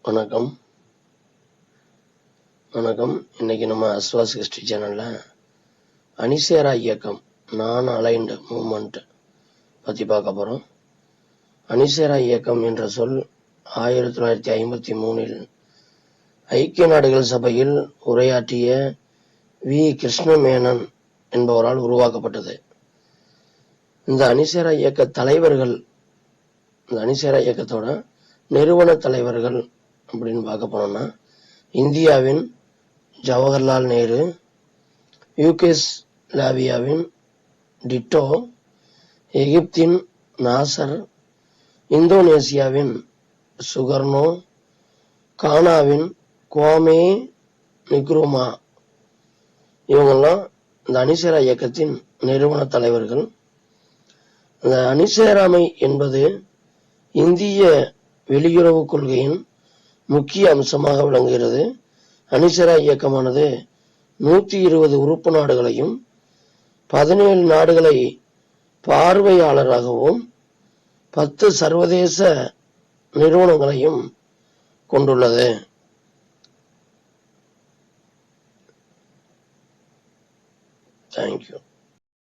வணக்கம். இன்னைக்கு நம்ம அஸ்வாஸ் ஹிஸ்டரி சேனல்ல அணிசேரா இயக்கம் நான் அலைன்டு மூவ்மெண்ட் பத்தி பார்க்க போறோம். அணிசேரா இயக்கம் என்ற சொல் 1953 ஐக்கிய நாடுகள் சபையில் உரையாற்றிய வி கிருஷ்ணமேனன் என்பவரால் உருவாக்கப்பட்டது. இந்த அணிசேரா இயக்க தலைவர்கள், இந்த அணிசேரா இயக்கத்தோட நிறுவன தலைவர்கள் அப்படின்னு பார்க்க போனோம்னா, இந்தியாவின் ஜவஹர்லால் நேரு, யூகோஸ்லாவியாவின் டிட்டோ, எகிப்தின் நாசர், இந்தோனேசியாவின் சுகர்னோ, கானாவின் குவாமே நிக்ரூமா, இவங்கெல்லாம் இந்த அணிசேரா இயக்கத்தின் நிறுவன தலைவர்கள். இந்த அணிசேராமை என்பது இந்திய வெளியுறவு கொள்கையின் முக்கிய அம்சமாக விளங்குகிறது. அணிசேரா இயக்கமானது 120 உறுப்பு நாடுகளையும் 17 நாடுகளை பார்வையாளராகவும் 10 சர்வதேச நிறுவனங்களையும் கொண்டுள்ளது. தேங்க்யூ.